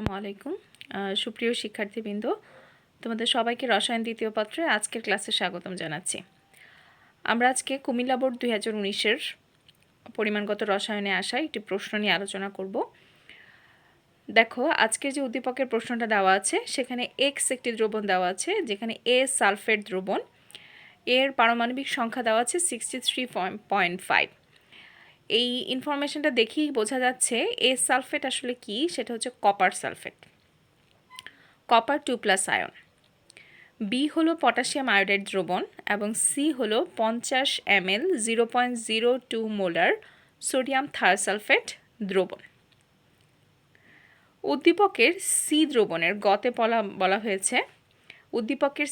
আসসালামু আলাইকুম সুপ্রিয় শিক্ষার্থীবৃন্দ, তোমাদের সবাইকে রসায়ন দ্বিতীয় পত্রে আজকের ক্লাসে স্বাগতম জানাচ্ছি। আমরা আজকে কুমিল্লা বোর্ড 2019-এর পরিমাণগত রসায়নে আসা একটি প্রশ্ন নিয়ে আলোচনা করব। দেখো, আজকের যে উদ্দীপকের প্রশ্নটা দেওয়া আছে সেখানে এক্স একটি দ্রবণ দেওয়া আছে, যেখানে এ সালফেট দ্রবণ, এর পারমাণবিক সংখ্যা দেওয়া আছে 63.5। এই ইনফরমেশনটা দেখেই বোঝা যাচ্ছে এ সালফেট আসলে কি, সেটা হচ্ছে copper sulphate, copper 2+ ion. B হলো পটাশিয়াম আয়োডাইড দ্রবণ এবং সি হলো 50 ml 0.02 মোলার সোডিয়াম থায়োসালফেট দ্রবণ। উদ্দীপকের সি দ্রবণের গতে বলা হয়েছে উদ্দীপকের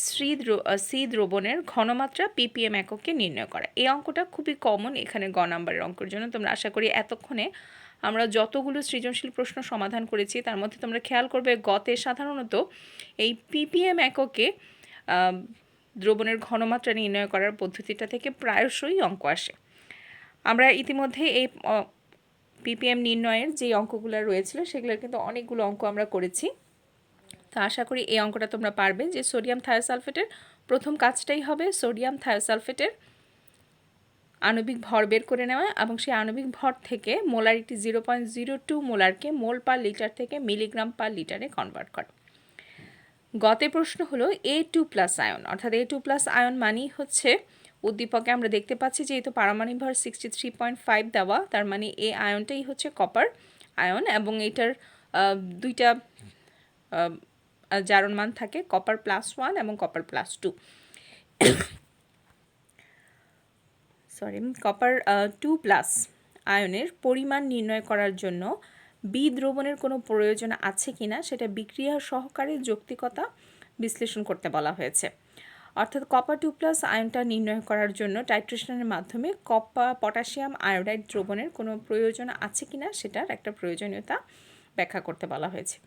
সি দ্রবণের ঘনমাত্রা ppm এককে নির্ণয় করা। এই অঙ্কটা খুবই কমন এখানে গ নাম্বারের অঙ্কের জন্য। তোমরা আশা করি এতক্ষণে আমরা যতগুলো সৃজনশীল প্রশ্ন সমাধান করেছি তার মধ্যে তোমরা খেয়াল করবে গতে সাধারণত এই ppm এককে দ্রবণের ঘনমাত্রা নির্ণয় করার পদ্ধতিটা থেকে প্রায়শই অঙ্ক আসে। আমরা ইতিমধ্যে এই ppm নির্ণয়ের যে অঙ্কগুলো রয়েছিল সেগুলোর কিন্তু অনেকগুলো অঙ্ক আমরা করেছি। তো আশা করি এই অঙ্কটা তোমরা পারবে। যে সোডিয়াম থায়োসালফেটের প্রথম কাজটাই হবে সোডিয়াম থায়োসালফেটের আণবিক ভর বের করে নেওয়া এবং সেই আণবিক ভর থেকে মোলারিটি 0.02 মোলারকে মোল পার লিটার থেকে মিলিগ্রাম পার লিটারে কনভার্ট করা। গতে প্রশ্ন হলো A2+ আয়ন, অর্থাৎ A2+ আয়ন মানেই হচ্ছে উদ্দীপকে আমরা দেখতে পাচ্ছি যেহেতু পারমাণবিক ভর 63.5 দেওয়া, তার মানে এই আয়নটাই হচ্ছে কপার আয়ন এবং এটার দুইটা জারণ মান থাকে, কপার +1 এবং কপার +2। কপার 2+ আয়নের পরিমাণ নির্ণয় করার জন্য বি দ্রবণের কোনো প্রয়োজন আছে কিনা সেটা বিক্রিয়া সহকারে যৌক্তিকতা বিশ্লেষণ করতে বলা হয়েছে। অর্থাৎ কপার 2+ আয়নটা নির্ণয় করার জন্য টাইট্রেশনের মাধ্যমে পটাশিয়াম আয়োডাইড দ্রবণের কোনো প্রয়োজন আছে কিনা সেটার একটা প্রয়োজনীয়তা ব্যাখ্যা করতে বলা হয়েছে।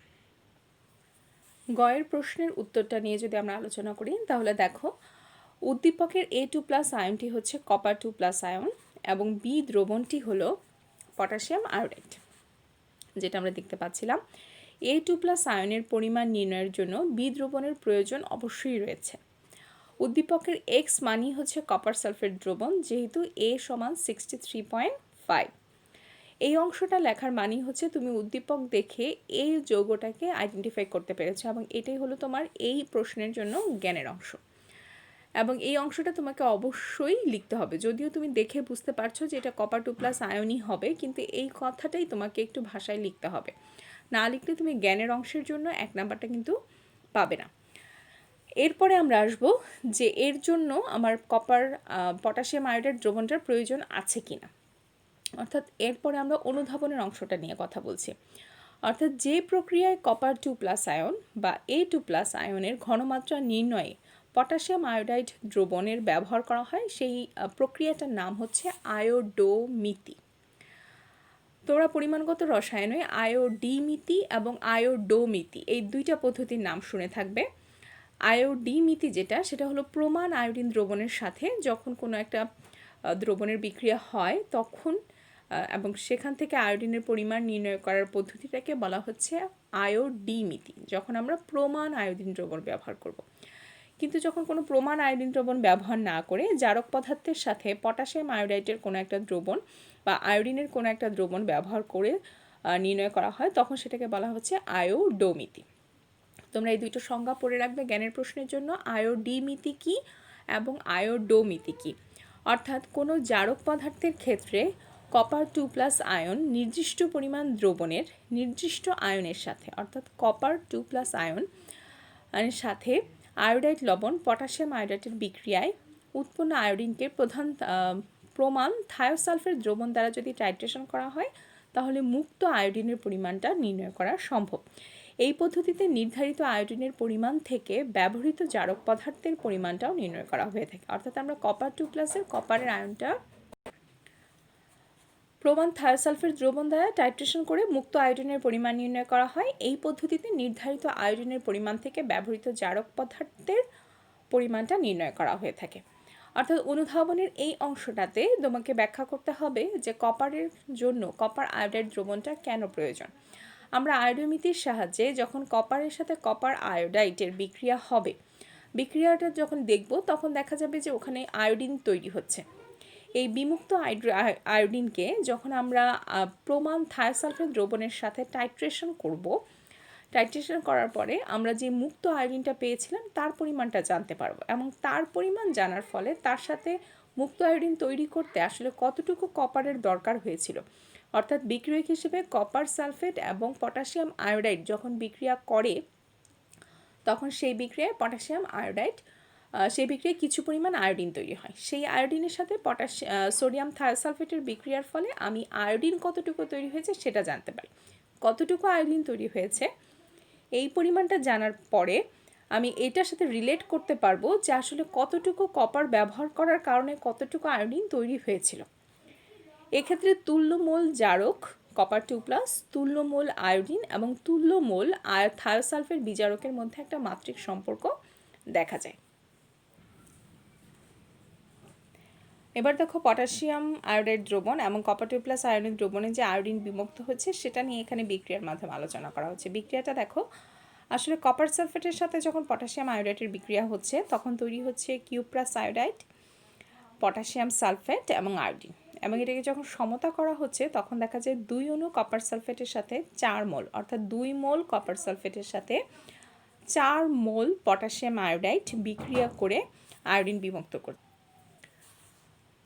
গয়ের প্রশ্নের উত্তরটা নিয়ে যদি আমরা আলোচনা করি তাহলে দেখো, উদ্দীপকের A2+ আয়নটি হচ্ছে কপার 2+ আয়ন এবং বি দ্রবণটি হলো পটাশিয়াম আয়োডাইড, যেটা আমরা দেখতে পাচ্ছিলাম। A2+ আয়নের পরিমাণ নির্ণয়ের জন্য বি দ্রবণের প্রয়োজন অবশ্যই রয়েছে। উদ্দীপকের এক্স মানই হচ্ছে কপার সালফেট দ্রবণ, যেহেতু A সমান 63.5। এই অংশটা লেখার মানেই হচ্ছে তুমি উদ্দীপক দেখে এই যৌগটাকে আইডেন্টিফাই করতে পেরেছো এবং এটাই হলো তোমার এই প্রশ্নের জন্য জ্ঞানের অংশ। এবং এই অংশটা তোমাকে অবশ্যই লিখতে হবে, যদিও তুমি দেখে বুঝতে পারছো যে এটা কপার 2+ আয়নই হবে, কিন্তু এই কথাটাই তোমাকে একটু ভাষায় লিখতে হবে। না লিখলে তুমি জ্ঞানের অংশের জন্য 1 নাম্বারটা কিন্তু পাবে না। এরপরে আমরা আসব যে এর জন্য আমার পটাশিয়াম আয়োডাইড দ্রবণটার প্রয়োজন আছে কিনা। অর্থাৎ এরপরে আমরা অনুধাবনের অংশটা নিয়ে কথা বলছি। অর্থাৎ যে প্রক্রিয়ায় কপার 2+ আয়ন বা A2+ আয়নের ঘনমাত্রা নির্ণয়ে পটাশিয়াম আয়োডাইড দ্রবণের ব্যবহার করা হয় সেই প্রক্রিয়াটার নাম হচ্ছে আয়োডোমিতি। তোমরা পরিমাণগত রসায়নে আয়োডিমিতি এবং আয়োডোমিতি এই দুইটা পদ্ধতির নাম শুনে থাকবে। আয়োডিমিতি সেটা হলো প্রমাণ আয়োডিন দ্রবণের সাথে যখন কোনো একটা দ্রবণের বিক্রিয়া হয় তখন এবং সেখান থেকে আয়োডিনের পরিমাণ নির্ণয় করার পদ্ধতিটাকে বলা হচ্ছে আয়োডিমিতি, যখন আমরা প্রমাণ আয়োডিন দ্রবণ ব্যবহার করব। কিন্তু যখন কোনো প্রমাণ আয়োডিন দ্রবণ ব্যবহার না করে জারক পদার্থের সাথে পটাশিয়াম আয়োডাইডের কোনো একটা দ্রবণ বা আয়োডিনের কোনো একটা দ্রবণ ব্যবহার করে নির্ণয় করা হয় তখন সেটাকে বলা হচ্ছে আয়োডোমিতি। তোমরা এই দুটো সংজ্ঞা পড়ে রাখবে জ্ঞানের প্রশ্নের জন্য, আয়োডিমিতি কি এবং আয়োডোমিতি কি। অর্থাৎ কোনো জারক পদার্থের ক্ষেত্রে কপার 2+ আয়ন নির্দিষ্ট পরিমাণ দ্রবণের নির্দিষ্ট আয়নের সাথে, অর্থাৎ কপার 2+ আয়নের সাথে আয়োডাইড লবণ পটাশিয়াম আয়োডাইডের বিক্রিয়ায় উৎপন্ন আয়োডিনকে প্রমাণ থায়োসালফেট দ্রবণ দ্বারা যদি টাইট্রেশন করা হয় তাহলে মুক্ত আয়োডিনের পরিমাণটা নির্ণয় করা সম্ভব। এই পদ্ধতিতে নির্ধারিত আয়োডিনের পরিমাণ থেকে ব্যবহৃত জারক পদার্থের পরিমাণটাও নির্ণয় করা হয়ে থাকে। অর্থাৎ আমরা কপার 2+-এর কপারের আয়নটা প্রমাণ থায়োসালফেট দ্রবণ দ্বারা টাইট্রেশন করে মুক্ত আয়োডিনের পরিমাণ নির্ণয় করা হয়। এই পদ্ধতিতে নির্ধারিত আয়োডিনের পরিমাণ থেকে ব্যবহৃত জারক পদার্থের পরিমাণটা নির্ণয় করা হয়ে থাকে। অর্থাৎ অনুধাবনের এই অংশটাতে তোমাকে ব্যাখ্যা করতে হবে যে কপারের জন্য কপার আয়োডাইড দ্রবণটা কেন প্রয়োজন। আমরা আয়োডোমিতির সাহায্যে যখন কপারের সাথে কপার আয়োডাইটের বিক্রিয়া হবে, বিক্রিয়াটা যখন দেখব তখন দেখা যাবে যে ওখানে আয়োডিন তৈরি হচ্ছে। এই বিমুক্ত আয়োডিনকে যখন আমরা প্রমাণ থায়োসালফেট দ্রবণের সাথে টাইট্রেশন করব, টাইট্রেশন করার পরে আমরা যে মুক্ত আয়োডিনটা পেয়েছিলাম তার পরিমাণটা জানতে পারবো, এবং তার পরিমাণ জানার ফলে তার সাথে মুক্ত আয়োডিন তৈরি করতে আসলে কতটুকু কপারের দরকার হয়েছিল, অর্থাৎ বিক্রিয়ক হিসেবে কপার সালফেট এবং পটাশিয়াম আয়োডাইড যখন বিক্রিয়া করে তখন সেই বিক্রিয়ায় পটাশিয়াম আয়োডাইড সেই বিক্রিয়ায় কিছু পরিমাণ আয়োডিন তৈরি হয়। সেই আয়োডিনের সাথে সোডিয়াম থায়োসালফেটের বিক্রিয়ার ফলে আমি আয়োডিন কতটুকু তৈরি হয়েছে সেটা জানতে পারি। কতটুকু আয়োডিন তৈরি হয়েছে এই পরিমাণটা জানার পরে আমি এটার সাথে রিলেট করতে পারবো যে আসলে কতটুকু কপার ব্যবহার করার কারণে কতটুকু আয়োডিন তৈরি হয়েছিল। এক্ষেত্রে তুল্যমোল জারক কপার 2+, তুল্যমোল আয়োডিন এবং তুল্যমোল থায়োসালফেট বিজারকের মধ্যে একটা মাত্রিক সম্পর্ক দেখা যায়। এবার দেখো পটাশিয়াম আয়োডাইড দ্রবণ এবং কপার 2+ আয়োডিন দ্রবণে যে আয়োডিন বিমুক্ত হচ্ছে সেটা নিয়ে এখানে বিক্রিয়ার মাধ্যমে আলোচনা করা হচ্ছে। বিক্রিয়াটা দেখো, আসলে কপার সালফেটের সাথে যখন পটাশিয়াম আয়োডাইডের বিক্রিয়া হচ্ছে তখন তৈরি হচ্ছে কিউপ্রাস আয়োডাইড, পটাশিয়াম সালফেট এবং আয়োডিন, এবং এটাকে যখন সমতা করা হচ্ছে তখন দেখা যায় 2 অণু কপার সালফেটের সাথে 4 মোল, অর্থাৎ 2 মোল কপার সালফেটের সাথে 4 মোল পটাশিয়াম আয়োডাইড বিক্রিয়া করে আয়োডিন বিমুক্ত করছে।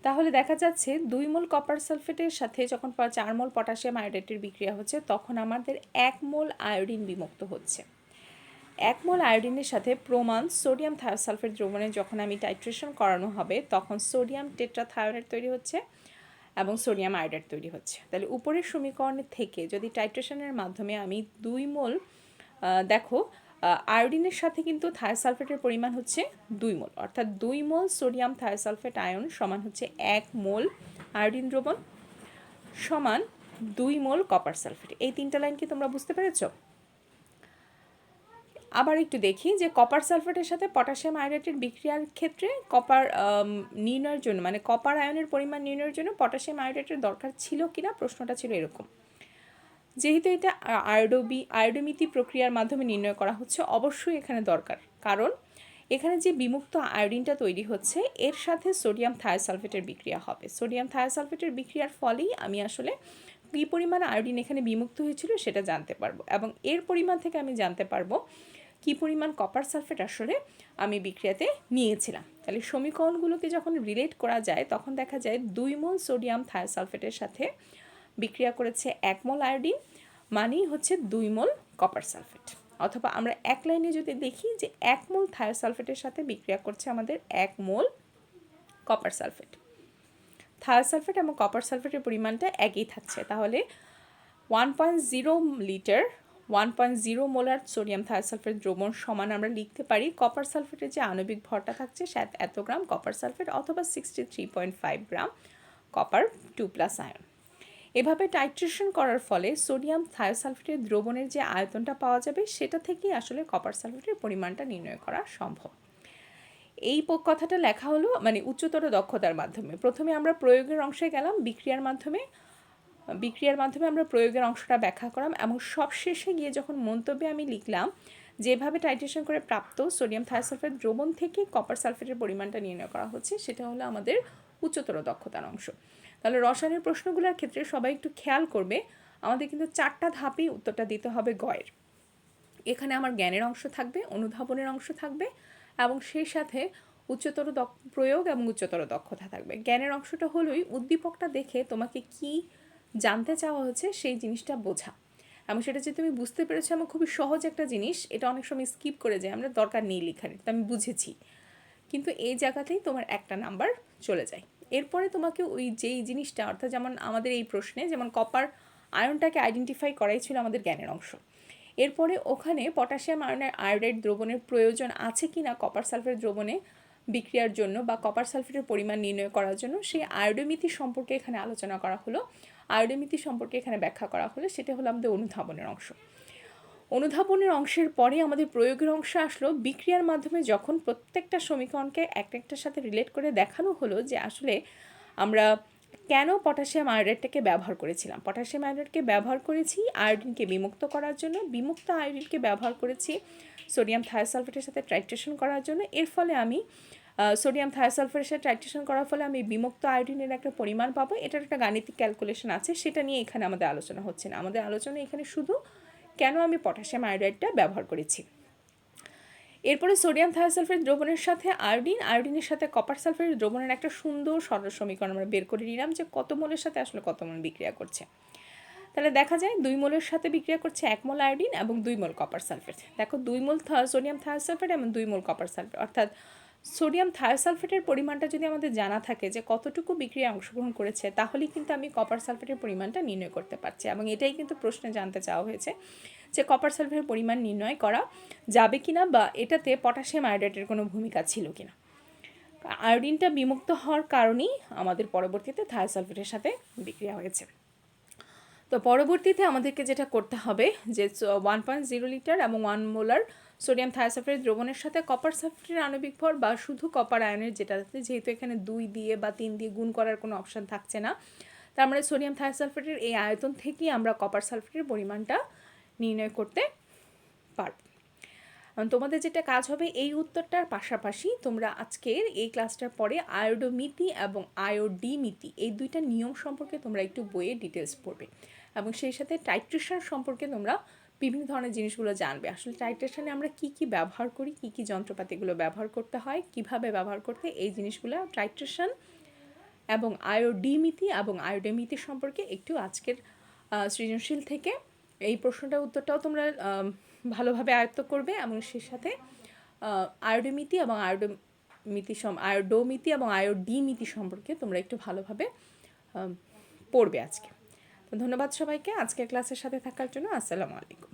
তাহলে দেখা যাচ্ছে 2 মোল কপার সালফেটের সাথে যখন 4 মোল পটাশিয়াম আয়োডাইডের বিক্রিয়া হচ্ছে তখন আমাদের 1 মোল আয়োডিন বিমুক্ত হচ্ছে। 1 মোল আয়োডিনের সাথে প্রমাণ সোডিয়াম থায়োসালফেট দ্রবণে যখন আমি টাইট্রেশন করানো হবে তখন সোডিয়াম টেট্রাথায়োনেট তৈরি হচ্ছে এবং সোডিয়াম আয়োডাইড তৈরি হচ্ছে। তাহলে উপরের সমীকরণের থেকে যদি টাইট্রেশনের মাধ্যমে আমি 2 মোল দেখো আয়োডিনের সাথে কিন্তু থায়োসালফেটের পরিমাণ হচ্ছে 2 মোল, অর্থাৎ 2 মোল সোডিয়াম থায়োসালফেট আয়ন সমান হচ্ছে 1 মোল আয়োডিন দ্রবণ সমান 2 মোল কপার সালফেট। এই তিনটা লাইন কি তোমরা বুঝতে পেরেছো? আবার একটু দেখি যে কপার সালফেটের সাথে পটাশিয়াম আয়োডাইডের বিক্রিয়ার ক্ষেত্রে কপার নির্ণয়ের জন্য, মানে কপার আয়নের পরিমাণ নির্ণয়ের জন্য পটাশিয়াম আয়োডাইডের দরকার ছিল কিনা, প্রশ্নটা ছিল এরকম। যেহেতু এটা আয়োডোমিতি প্রক্রিয়ার মাধ্যমে নির্ণয় করা হচ্ছে অবশ্যই এখানে দরকার, কারণ এখানে যে বিমুক্ত আয়োডিনটা তৈরি হচ্ছে এর সাথে সোডিয়াম থায়োসালফেটের বিক্রিয়া হবে। সোডিয়াম থায়োসালফেটের বিক্রিয়ার ফলেই আমি আসলে কী পরিমাণ আয়োডিন এখানে বিমুক্ত হয়েছিল সেটা জানতে পারবো, এবং এর পরিমাণ থেকে আমি জানতে পারবো কী পরিমাণ কপার সালফেট আসলে আমি বিক্রিয়াতে নিয়েছিলাম। তাহলে সমীকরণগুলোকে যখন রিলেট করা যায় তখন দেখা যায় 2 মোল সোডিয়াম থায়োসালফেটের সাথে বিক্রিয়া করেছে 1 মোল আয়োডিন, মানেই হচ্ছে 2 মোল কপার সালফেট। অথবা আমরা এক লাইনে যদি দেখি যে 1 মোল থায়োসালফেটের সাথে বিক্রিয়া করছে আমাদের 1 মোল কপার সালফেট। থায়োসালফেট এবং কপার সালফেটের পরিমাণটা একই থাকছে, তাহলে 1.0 লিটার 1.0 মোলার সোডিয়াম থায়োসালফেট দ্রবণ সমান আমরা লিখতে পারি কপার সালফেটের যে আণবিক ভরটা থাকছে এত গ্রাম কপার সালফেট, অথবা 63.5 গ্রাম কপার 2+ আয়ন। এভাবে টাইট্রেশন করার ফলে সোডিয়াম থায়োসালফেটের দ্রবণের যে আয়তনটা পাওয়া যাবে সেটা থেকেই আসলে কপার সালফেটের পরিমাণটা নির্ণয় করা সম্ভব। এই কথাটা লেখা হলো মানে উচ্চতর দক্ষতার মাধ্যমে। প্রথমে আমরা প্রয়োগের অংশে গেলাম, বিক্রিয়ার মাধ্যমে আমরা প্রয়োগের অংশটা ব্যাখ্যা করলাম, এবং সবশেষে গিয়ে যখন মন্তব্যে আমি লিখলাম যেভাবে টাইট্রেশন করে প্রাপ্ত সোডিয়াম থায়োসালফেট দ্রবণ থেকে কপার সালফেটের পরিমাণটা নির্ণয় করা হচ্ছে, সেটা হলো আমাদের উচ্চতর দক্ষতার অংশ। তাহলে রসায়নের প্রশ্নগুলোর ক্ষেত্রে সবাই একটু খেয়াল করবে, আমাদের কিন্তু 4টা ধাপেই উত্তরটা দিতে হবে গয়ের। এখানে আমার জ্ঞানের অংশ থাকবে, অনুধাবনের অংশ থাকবে, এবং সেই সাথে উচ্চতর প্রয়োগ এবং উচ্চতর দক্ষতা থাকবে। জ্ঞানের অংশটা হলোই উদ্দীপকটা দেখে তোমাকে কি জানতে চাওয়া হচ্ছে সেই জিনিসটা বোঝা, এবং সেটা যে তুমি বুঝতে পেরেছো এবং খুবই সহজ একটা জিনিস, এটা অনেক সময় স্কিপ করে যায়, আমরা দরকার নেই লেখার, এটা আমি বুঝেছি, কিন্তু এই জায়গাতেই তোমার একটা নাম্বার চলে যায়। এরপরে তোমাকে ওই যেই জিনিসটা, অর্থাৎ যেমন আমাদের এই প্রশ্নে যেমন কপার আয়নটাকে আইডেন্টিফাই করাই ছিল আমাদের জ্ঞানের অংশ, এরপরে ওখানে পটাশিয়াম আয়োডাইড দ্রবণের প্রয়োজন আছে কি না কপার সালফেট দ্রবণে বিক্রিয়ার জন্য বা কপার সালফেটের পরিমাণ নির্ণয় করার জন্য, সেই আয়োডোমিতি সম্পর্কে এখানে আলোচনা করা হলো, আয়োডোমিতি সম্পর্কে এখানে ব্যাখ্যা করা হলো, সেটা হলো আমাদের অনুধাবনের অংশ। অনুধাবনের অংশের পরে আমাদের প্রয়োগের অংশ আসলো, বিক্রিয়ার মাধ্যমে যখন প্রত্যেকটা সমীকরণকে একটার সাথে রিলেট করে দেখানো হলো যে আসলে আমরা কেন পটাশিয়াম আয়োডাইডটাকে ব্যবহার করেছিলাম? পটাশিয়াম আয়োডাইডকে ব্যবহার করেছি আয়োডিনকে বিমুক্ত করার জন্য, বিমুক্ত আয়োডিনকে ব্যবহার করেছি সোডিয়াম থায়োসালফেটের সাথে টাইট্রেশন করার জন্য। এর ফলে আমি সোডিয়াম থায়োসালফেটের সাথে টাইট্রেশন করার ফলে আমি বিমুক্ত আয়োডিনের একটা পরিমাণ পাবো। এটার একটা গাণিতিক ক্যালকুলেশন আছে, সেটা নিয়ে এখানে আমাদের আলোচনা হচ্ছে না। আমাদের আলোচনা এখানে শুধু কেন আমি পটাশিয়াম আয়োডাইডটা ব্যবহার করেছি। এরপরে সোডিয়াম থায়োসালফেট দ্রবণের সাথে আয়োডিনের সাথে কপার সালফেট দ্রবণের একটা সুন্দর সরল সমীকরণ আমরা বের করে নিলাম যে কত মোলের সাথে আসলে কত মোল বিক্রিয়া করছে। তাহলে দেখা যায় 2 মোলের সাথে বিক্রিয়া করছে 1 মোল আয়োডিন এবং 2 মোল কপার সালফেট। দেখো 2 মোল সোডিয়াম থায়োসালফেট এবং 2 মোল কপার সালফেট, অর্থাৎ সোডিয়াম থায়োসালফেটের পরিমাণটা যদি আমাদের জানা থাকে যে কতটুকু বিক্রিয়ায় অংশগ্রহণ করেছে, তাহলেই কিন্তু আমি কপার সালফেটের পরিমাণটা নির্ণয় করতে পারছি। এবং এটাই কিন্তু প্রশ্নে জানতে চাওয়া হয়েছে যে কপার সালফেটের পরিমাণ নির্ণয় করা যাবে কিনা, বা এটাতে পটাশিয়াম আয়োডাইডের কোনো ভূমিকা ছিল কিনা। আয়োডিনটা বিমুক্ত হওয়ার কারণেই আমাদের পরবর্তীতে থায়োসালফেটের সাথে বিক্রিয়া হয়েছে। তো পরবর্তীতে আমাদেরকে যেটা করতে হবে যে 1.0 লিটার এবং 1 মোলার সোডিয়াম থায়োসালফেট দ্রবণের সাথে কপার সালফেটের আণবিক ভর বা শুধু কপার আয়নের, যেটা যেহেতু এখানে 2 দিয়ে বা 3 দিয়ে গুণ করার কোনো অপশান থাকছে না, তার মানে সোডিয়াম থায়োসালফেটের এই আয়তন থেকেই আমরা কপার সালফেটের পরিমাণটা নির্ণয় করতে পারব। তোমাদের যেটা কাজ হবে, এই উত্তরটার পাশাপাশি তোমরা আজকের এই ক্লাসটার পরে আয়োডোমিতি এবং আয়োডিমিতি এই দুইটা নিয়ম সম্পর্কে তোমরা একটু বইয়ে ডিটেলস পড়বে, এবং সেই সাথে টাইট্রেশন সম্পর্কে তোমরা বিভিন্ন ধরনের জিনিসগুলো জানবে। আসলে টাইট্রেশনে আমরা কি কি ব্যবহার করি, কি কি যন্ত্রপাতিগুলো ব্যবহার করতে হয়, কিভাবে ব্যবহার করতে, এই জিনিসগুলো টাইট্রেশন এবং আয়োডিমিতি এবং আয়োডোমিতি সম্পর্কে একটু আজকের সৃজনশীল থেকে এই প্রশ্নটার উত্তরটাও তোমরা ভালোভাবে আয়ত্ত করবে, এবং সেই সাথে আয়োডোমিতি এবং আয়োডোমিতি এবং আয়োডিমিতি সম্পর্কে তোমরা একটু ভালোভাবে পড়বে আজকে। তো ধন্যবাদ সবাইকে আজকের ক্লাসের সাথে থাকার জন্য। আসসালামু আলাইকুম।